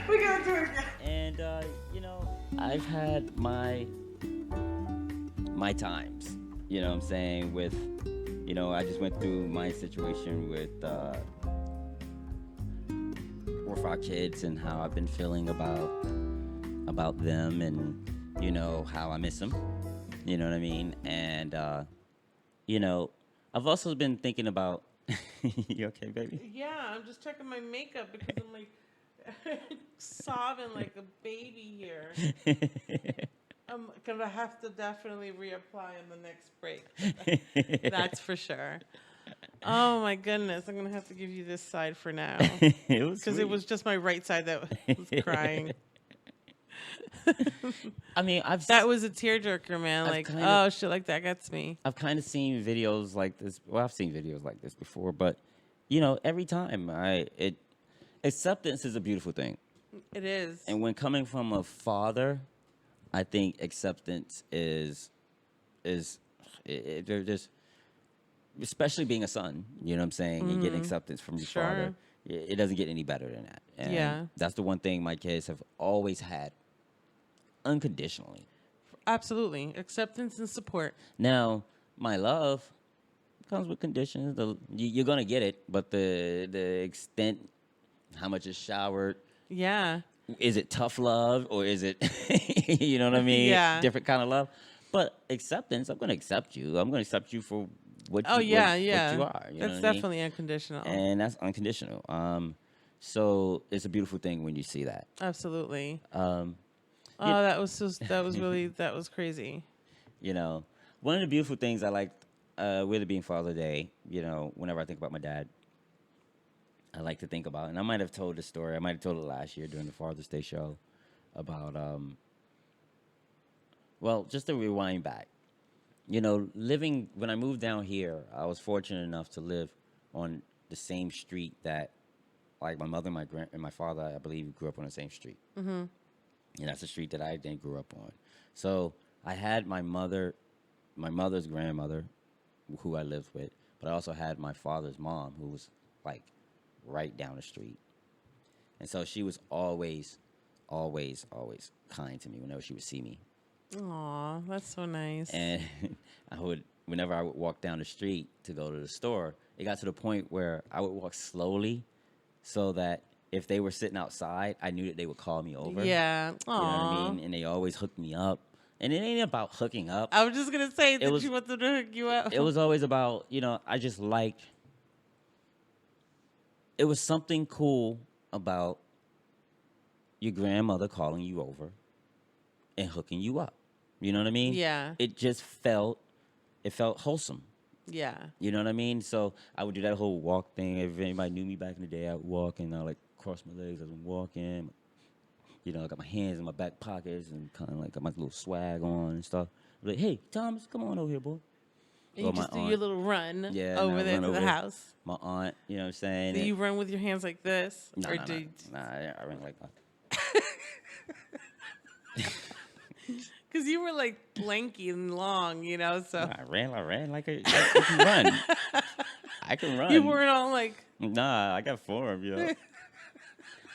We gotta do it again. And I've had my times. You know what I'm saying? With I just went through my situation with our kids and how I've been feeling about them, and how I miss them. You know what I mean? And I've also been thinking about. You okay, baby? Yeah, I'm just checking my makeup because I'm like sobbing like a baby here. I'm gonna have to definitely reapply in the next break. That's for sure. Oh my goodness, I'm gonna have to give you this side for now It was because it was just my right side that was crying. I mean, That was a tearjerker, man. Like, oh, shit like that gets me. I've kind of seen videos like this. Well, I've seen videos like this before, but every time acceptance is a beautiful thing. It is. And when coming from a father, I think acceptance is they're just, especially being a son. You know what I'm saying? And getting acceptance from your father, it doesn't get any better than that. And that's the one thing my kids have always had, unconditionally. Absolutely. Acceptance and support. Now, my love comes with conditions. You're going to get it, but the extent, how much is showered. Yeah. Is it tough love or is it, you know what I mean? Yeah. Different kind of love. But acceptance, I'm going to accept you. I'm going to accept you for what you are. That's definitely unconditional. And that's unconditional. So it's a beautiful thing when you see that. Absolutely. That was crazy. One of the beautiful things I like with it being Father's Day, whenever I think about my dad, I like to think about, and I might have told the story, I might have told it last year during the Father's Day show about, just to rewind back, living, when I moved down here, I was fortunate enough to live on the same street that, like, my mother and my father, I believe, grew up on the same street. Mm-hmm. And that's the street that I then grew up on. So I had my mother's grandmother, who I lived with, but I also had my father's mom, who was like right down the street. And so she was always, always, always kind to me whenever she would see me. Aw, that's so nice. And whenever I would walk down the street to go to the store, it got to the point where I would walk slowly so that if they were sitting outside, I knew that they would call me over. Yeah. Aww. You know what I mean? And they always hooked me up. And it ain't about hooking up. I was just going to say, did you want them to hook you up? It was always about, I just liked, it was something cool about your grandmother calling you over and hooking you up. You know what I mean? Yeah. It felt wholesome. Yeah. You know what I mean? So I would do that whole walk thing. If anybody knew me back in the day, I would walk and I would cross my legs as I'm walking. I got my hands in my back pockets and kind of got my little swag on and stuff. I'm like, hey, Thomas, come on over here, boy. And you just do your little run over there to the house. My aunt, you know what I'm saying? Do you run with your hands like this? Nah, I run like that. Because you were lanky and long, so. I ran like I can run. I can run. You weren't all Nah, I got form,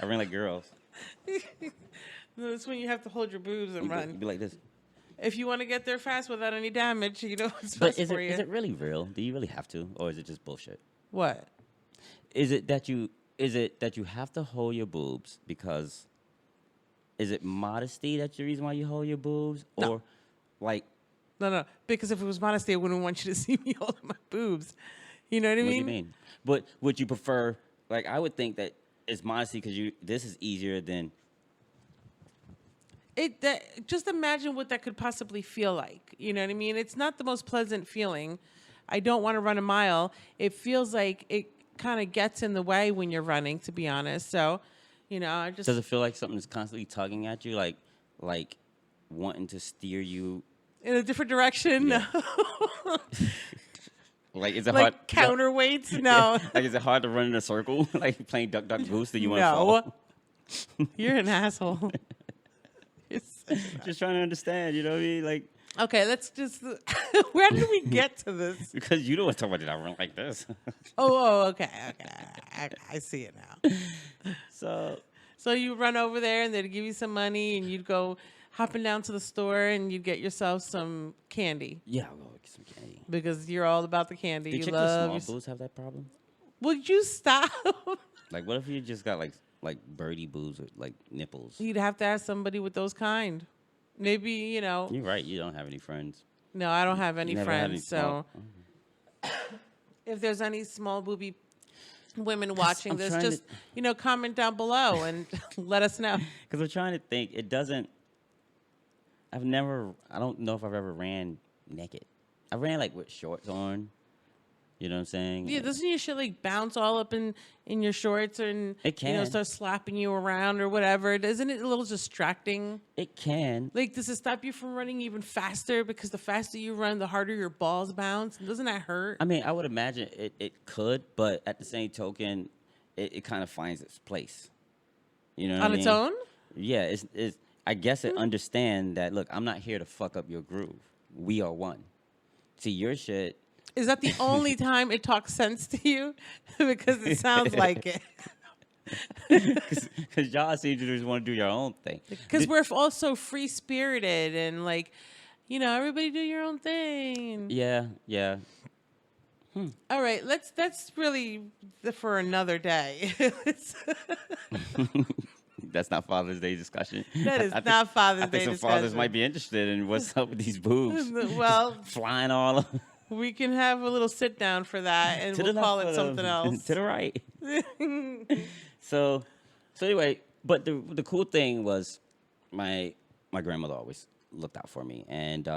I ran like girls. That's when you have to hold your boobs and run. You be like this. If you want to get there fast without any damage, it's but best for you. Is it really real? Do you really have to, or is it just bullshit? What? Is it that you have to hold your boobs because? Is it modesty that's the reason why you hold your boobs, or No. Because if it was modesty, I wouldn't want you to see me holding my boobs. You know what I mean? What do you mean? But would you prefer? I would think that it's modesty because this is easier than. Just imagine what that could possibly feel like. You know what I mean? It's not the most pleasant feeling. I don't want to run a mile. It feels like it kind of gets in the way when you're running, to be honest. So, I just... Does it feel like something is constantly tugging at you, like wanting to steer you in a different direction? Yeah. No. Is it hard? Counterweights? No. Is it hard to run in a circle, playing duck, duck, goose? Do you want to fall? You're an asshole. Just trying to understand, you know what I mean? Okay, let's just... Where did we get to this? Because you don't want to talk about it. I run like this. Okay. I see it now. So you run over there and they'd give you some money and you'd go hopping down to the store and you'd get yourself some candy Yeah, I'll go get some candy. because you're all about the candy. Do You chicks with love small your... boobs have that problem? Would you stop? Like, what if you just got like birdie boobs or like nipples? You'd have to ask somebody with those kind. Maybe, You're right. You don't have any friends. no, I don't have any You never had any friends. So if there's any small booby women watching I'm this, trying just, comment down below and let us know. Because I'm trying to think. It doesn't. I don't know if I've ever ran naked. I ran like with shorts on. You know what I'm saying? Yeah, doesn't your shit like bounce all up in your shorts and It can. start slapping you around or whatever? Isn't it a little distracting? It can. Like, does it stop you from running even faster? Because the faster you run, the harder your balls bounce. Doesn't that hurt? I mean, I would imagine it could, but at the same token, it kind of finds its place. You know what I On mean? its own? Yeah, it's. I guess it understand that. Look, I'm not here to fuck up your groove. We are one. See, your shit. Is that the only time it talks sense to you? Because it sounds like it. Because y'all seem to just want to do your own thing. Because we're all so free spirited and like, everybody do your own thing. Yeah, yeah. All right, that's really for another day. That's not Father's Day discussion. That is I think- not Father's I think Day some discussion. fathers might be interested in what's up with these boobs. Well, Flying all over. we can have a little sit down for that, and To we'll the call left it or something else. To the right. So anyway, but the cool thing was my grandmother always looked out for me, and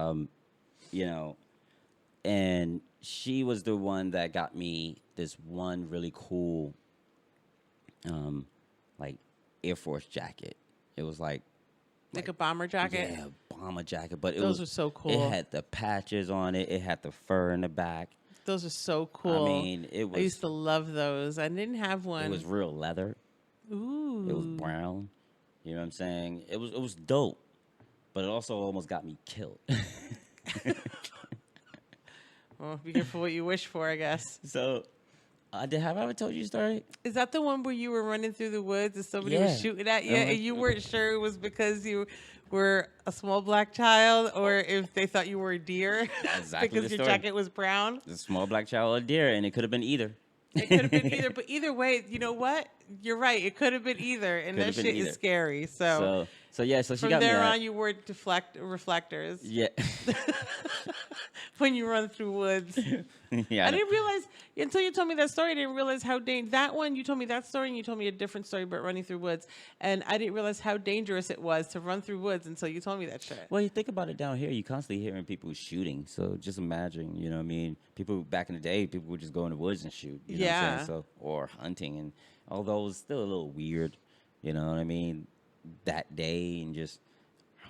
and she was the one that got me this one really cool like Air Force jacket. It was like Like a bomber jacket. yeah, bomber jacket, but Those are so cool. It had the patches on it. It had the fur in the back. Those are so cool. I mean, it was. I used to love those. I didn't have one. It was real leather. Ooh. It was brown. You know what I'm saying? It was dope, but it also almost got me killed. Well, be careful what you wish for, I guess. So, have I ever told you a story? Is that the one where you were running through the woods and somebody Yeah. was shooting at you Uh-huh. and you weren't sure it was because you were a small black child or if they thought you were a deer Exactly because the your story. jacket was brown? The small black child or deer, and it could have been either. It could have been either, but either way, you know what? You're right. It could have been either, and Could that have been shit either. is scary. So So she from got me there that. on, you wore reflectors Yeah. when you run through woods. Yeah. I didn't realize until you told me that story. I didn't realize how that one. You told me that story, and you told me a different story about running through woods, and I didn't realize how dangerous it was to run through woods until you told me that shit. Well, you think about it down here, you constantly hearing people shooting. So just imagine, you know what I mean? People back in the day, people would just go in the woods and shoot. You know what I'm Yeah. saying? So, or hunting. And although it's still a little weird, you know what I mean? That day and just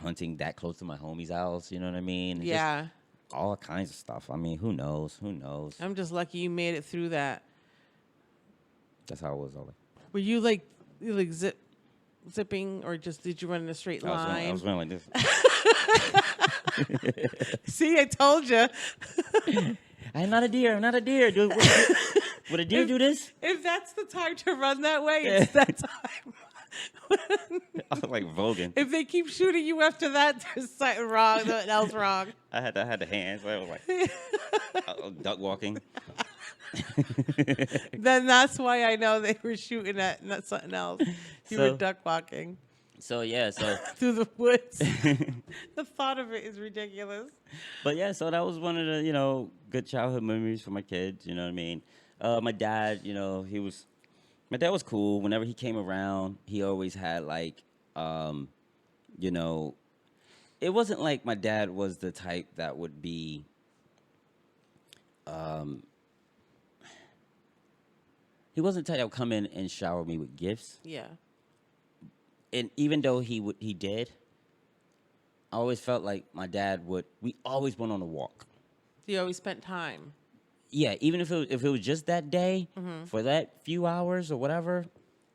hunting that close to my homie's house, you know what I mean? And just Yeah, all kinds of stuff. I mean, who knows? Who knows? I'm just lucky you made it through that. That's how it was all. Were you like zipping, or just did you run in a straight line? I was running like this. See, I told you. I'm not a deer. I'm not a deer. Would a deer do this? If that's the time to run that way, it's that time. I was like Vogan. If they keep shooting you after that, there's something wrong. Something else wrong. I had the hands. So I was like I was duck walking. Then that's why I know they were shooting at not something else. You were So- duck walking So yeah, so through the woods. The thought of it is ridiculous. but yeah, so that was one of the good childhood memories for my kids. You know what I mean? My dad, my dad was cool. Whenever he came around, he always had like, it wasn't like my dad was the type that would be, he wasn't the type that would come in and shower me with gifts. Yeah. And even though he did, I always felt like my dad would. We always went on a walk. You always spent time. Yeah, even if it was just that day Mm-hmm. for that few hours or whatever.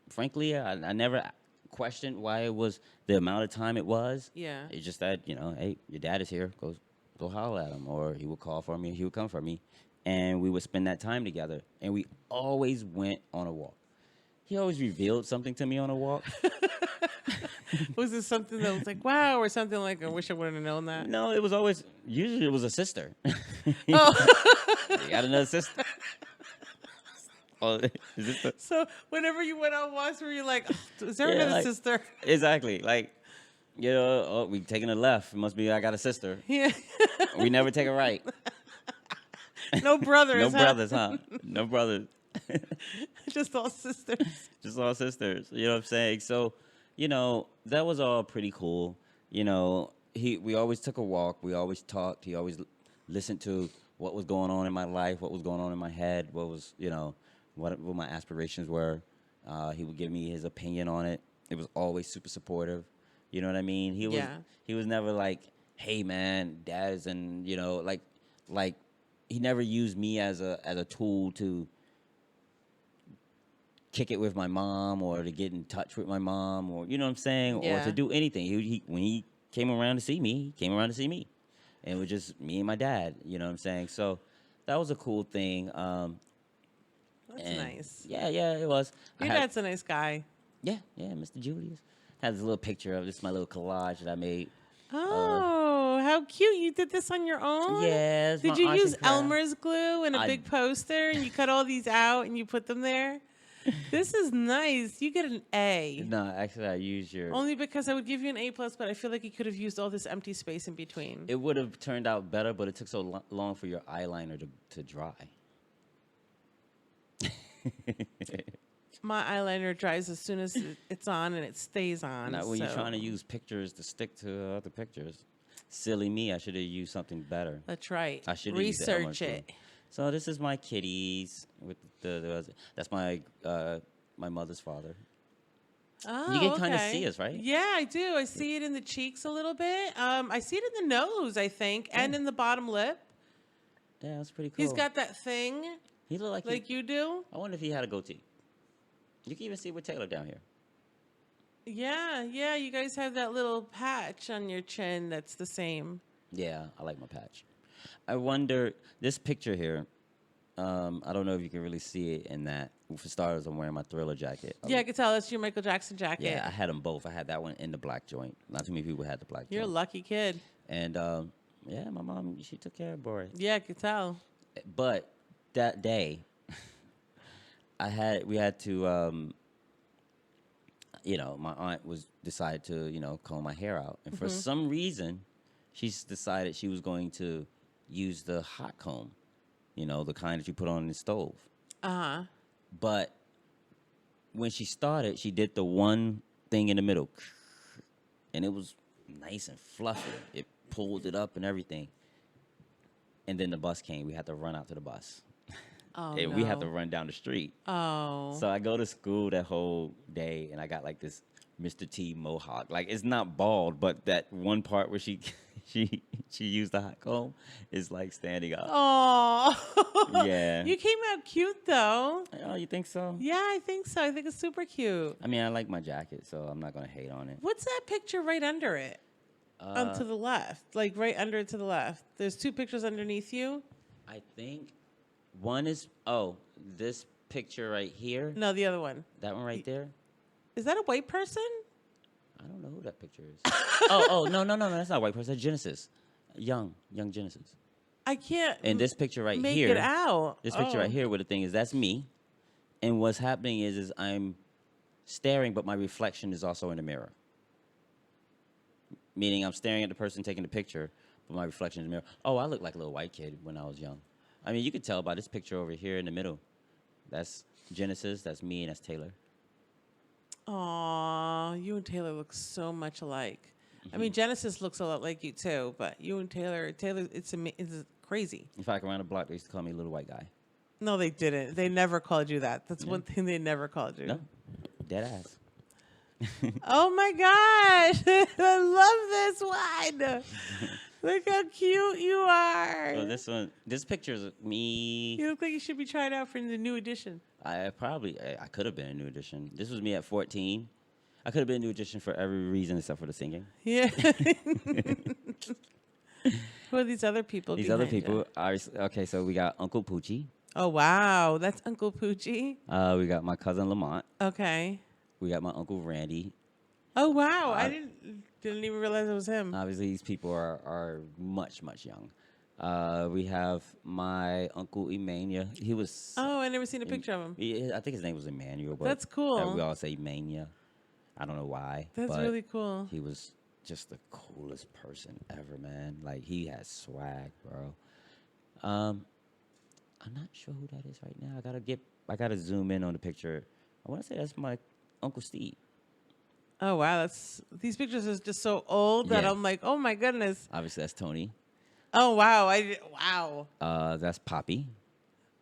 Frankly, I never questioned why it was the amount of time it was. Yeah. It's just that hey, your dad is here. Go holler at him, or he would call for me. He would come for me, and we would spend that time together. And we always went on a walk. he always revealed something to me on a walk. Was it something that was like, wow, or something like, I wish I would have known that? No, it was always, usually it was a sister. Oh. You got another sister? Oh, is this the, So whenever you went on walks, were you like, oh, is there Yeah, another like- sister? exactly. Like, you know, oh, we taking a left. It must be I got a sister. Yeah. We never take a right. No brothers. No brothers, huh? No brothers. Just all sisters. Just all sisters. You know what I'm saying? So, you know, that was all pretty cool. You know, we always took a walk. We always talked. He always listened to what was going on in my life, what was going on in my head, what was, you know, what my aspirations were. He would give me his opinion on it. It was always super supportive. You know what I mean? He was never like, hey man, dad's, and you know, like he never used me as a tool to kick it with my mom or to get in touch with my mom, or you know what I'm saying, or Yeah. to do anything. He when he came around to see me, he came around to see me, and it was just me and my dad. You know what I'm saying? So that was a cool thing. That's and nice. Yeah, it was. Your dad's a nice guy. Yeah, Mr. Julius. Has this little picture of this, my little collage that I made. Oh, how cute. You did this on your own? Yeah, it's Did my you arts use and crafts. Elmer's glue and a I- big poster and you cut all these out and you put them there? This is nice. You get an A. No, actually, I used your. Only because I would give you an A+, but I feel like you could have used all this empty space in between. It would have turned out better, but it took so long for your eyeliner to dry. My eyeliner dries as soon as it's on and it stays on. Not when you're so trying to use pictures to stick to other pictures. Silly me, I should have used something better. That's right. I should have used the Elmer's Research it. glue. So this is my kitties with that's my my mother's father. Oh, You can kinda okay. see us, right? Yeah, I do. I see it in the cheeks a little bit. I see it in the nose, I think, and in the bottom lip. Yeah, that's pretty cool. He's got that thing He looked like he, you do. I wonder if he had a goatee. You can even see it with Taylor down here. Yeah, you guys have that little patch on your chin that's the same. Yeah, I like my patch. I wonder, this picture here, I don't know if you can really see it in that. For starters, I'm wearing my Thriller jacket. Yeah, I can tell that's your Michael Jackson jacket. Yeah, I had them both. I had that one in the black joint. Not too many people had the black You're a joint. lucky kid. And yeah, my mom, she took care of Boris. Yeah, I could tell. But that day, we had to, you know, my aunt decided to, you know, comb my hair out. And for some reason, she's decided she was going to use the hot comb, you know, the kind that you put on the stove. Uh-huh. But when she started, she did the one thing in the middle. And it was nice and fluffy. It pulled it up and everything. And then the bus came. We had to run out to the bus. Oh, And we had to run down the street. Oh. So I go to school that whole day, and I got like this Mr. T mohawk. Like, it's not bald, but that one part where she used the hot comb is like standing up. Oh. Yeah. You came out cute, though. Oh, you think so? Yeah, I think so. I think it's super cute. I mean, I like my jacket, so I'm not gonna hate on it. What's that picture right under it? To the left. Like right under it to the left. There's two pictures underneath you. I think one is this picture right here. No, the other one. That one right there. Is that a white person? I don't know who that picture is. No, that's not a white person. That's Genesis, young Genesis. I can't And this picture right make here. it out. This picture right here, where the thing is, that's me. And what's happening is I'm staring, but my reflection is also in the mirror. Meaning I'm staring at the person taking the picture, but my reflection is in the mirror. Oh, I look like a little white kid when I was young. I mean, you could tell by this picture over here in the middle. That's Genesis, that's me, and that's Taylor. Aw, you and Taylor look so much alike. I mean, Genesis looks a lot like you too, but you and Taylor, it's crazy. In fact, around the block, they used to call me Little White Guy. No, they didn't. They never called you that. That's one thing they never called you. No, dead ass. Oh my gosh, I love this one. Look how cute you are. So this picture is me. You look like you should be trying out for the new edition. I could have been a new edition. This was me at 14. I could have been a new edition for every reason except for the singing. Yeah. Who are these other people? These other behind you? people are okay. So we got Uncle Poochie. Oh, wow. That's Uncle Poochie. We got my cousin Lamont. Okay. We got my uncle Randy. Oh, wow. I Uh, didn't even realize it was him. Obviously, these people are much young. We have my uncle Emmanuel. He was. Oh, I never seen a picture of him. I think his name was Emmanuel, but That's cool. we all say Mania. I don't know why. That's but really cool. He was just the coolest person ever, man. Like, he had swag, bro. I'm not sure who that is right now. I gotta zoom in on the picture. I want to say that's my Uncle Steve. Oh, wow. These pictures are just so old that Yeah. I'm like, oh my goodness. Obviously, that's Tony. Oh, wow. Wow. That's Poppy.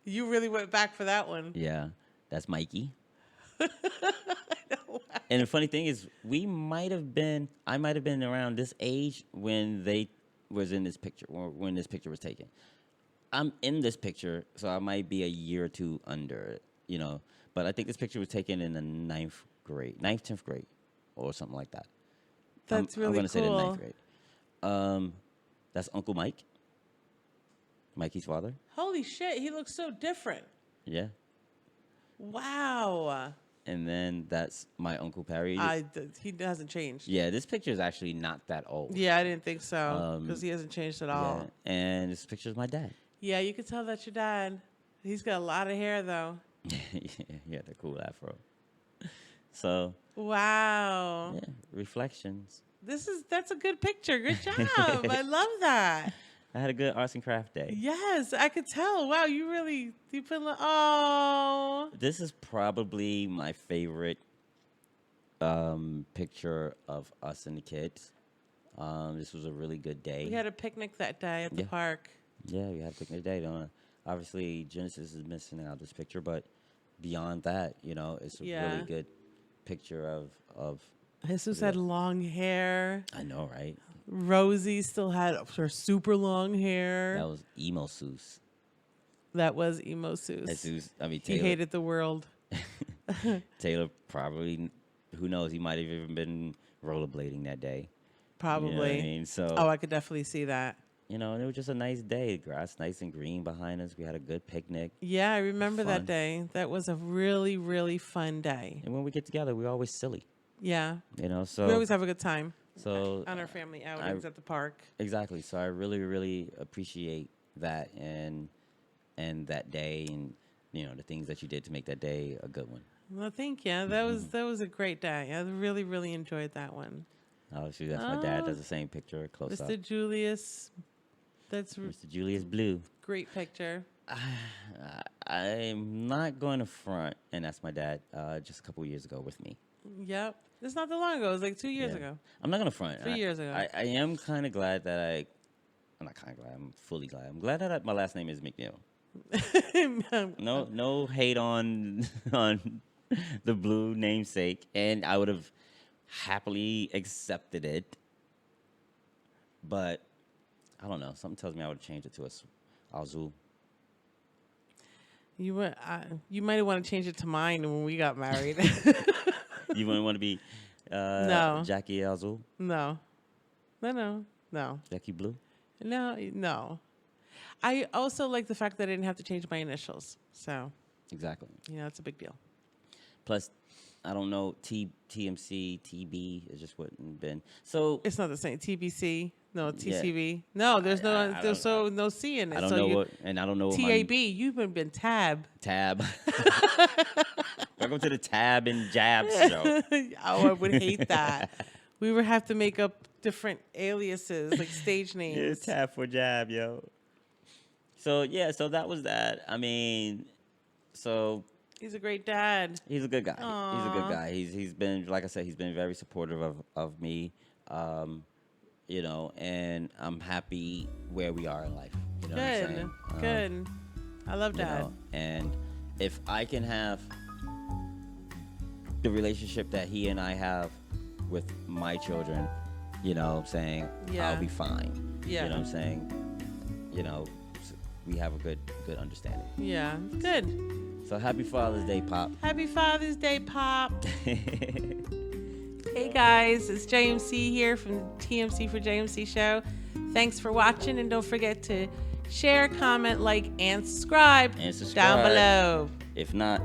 You really went back for that one. Yeah, that's Mikey. Wow. And the funny thing is, I might have been around this age when they was in this picture, or when this picture was taken. I'm in this picture, so I might be a year or two under it, But I think this picture was taken in the 10th, 10th grade, or something like that. That's I'm really gonna say the cool. 9th grade. That's Uncle Mike, Mikey's father. Holy shit. He looks so different. Yeah. Wow. And then that's my Uncle Perry. He hasn't changed. Yeah, this picture is actually not that old. Yeah, I didn't think so because he hasn't changed at all. Yeah. And this picture is my dad. Yeah, you can tell that's your dad. He's got a lot of hair though. Yeah, the cool afro. So Wow. yeah, reflections. That's a good picture. Good job. I love that. I had a good arts and craft day. Yes, I could tell. Wow, you put oh. This is probably my favorite picture of us and the kids. This was a really good day. We had a picnic that day at the Yeah. park. Yeah, we had a picnic day. Obviously, Genesis is missing out this picture, but beyond that, it's a really good picture of. Jesus had long hair. I know, right? Rosie still had her super long hair. That was emo Seuss. That was emo Seuss. Jesus, He Taylor. hated the world. Taylor probably, who knows? He might have even been rollerblading that day. Probably. You know what I mean? So. Oh, I could definitely see that. And it was just a nice day. Grass nice and green behind us. We had a good picnic. Yeah, I remember that Fun. day. That was a really, really fun day. And when we get together, we're always silly. Yeah. So. We always have a good time So. on our family outings at the park. Exactly. So I really, really appreciate that and that day and, the things that you did to make that day a good one. Well, thank you. That was a great day. I really, really enjoyed that one. Obviously, that's my dad. Does the same picture close up. Mr. Julius. That's Mr. Julius Blue. great picture. I'm not going to front, and that's my dad. Just a couple years ago with me. Yep. It's not that long ago. It was like 2 years ago. I'm not going to front. 3 years ago. I am kind of glad that I'm not kind of glad. I'm fully glad. I'm glad that my last name is McNeil. No hate on the Blue namesake, and I would have happily accepted it. But I don't know. Something tells me I would have changed it to Azul. You might have want to change it to mine when we got married. You wouldn't want to be No. Jackie Azul? No. Jackie Blue? No. I also like the fact that I didn't have to change my initials. So, Exactly. it's a big deal. Plus, I don't know, TMC, TB, it just wouldn't been. So It's not the same. TBC. No, Yeah. TCB. No, there's I don't- no C in it. I don't so know you, what, and I don't know what TAB. You've been tab. Tab. Welcome to the Tab and Jabs show. Oh, I would hate that. We would have to make up different aliases, like stage names. It's Tab for Jab, yo. So so that was that. I mean, so He's a great dad. he's a good guy. He's a good Aw. guy. He's been, like I said, he's been very supportive of me. And I'm happy where we are in life. You know what I'm Good. saying? Good. I love dad. And if I can have the relationship that he and I have with my children, I'll Yeah. be fine. Yeah. You know what I'm saying? We have a good understanding. Yeah. Good. So happy Father's Day, Pop. Happy Father's Day, Pop. Hey guys, it's JMC here from TMC4JMC show. Thanks for watching, and don't forget to share, comment, like, and subscribe. And subscribe. Down below. If not,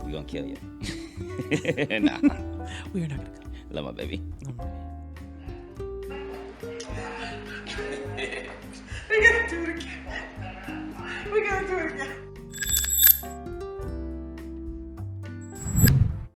we're gonna kill you. Nah. We're not gonna Love my baby. go.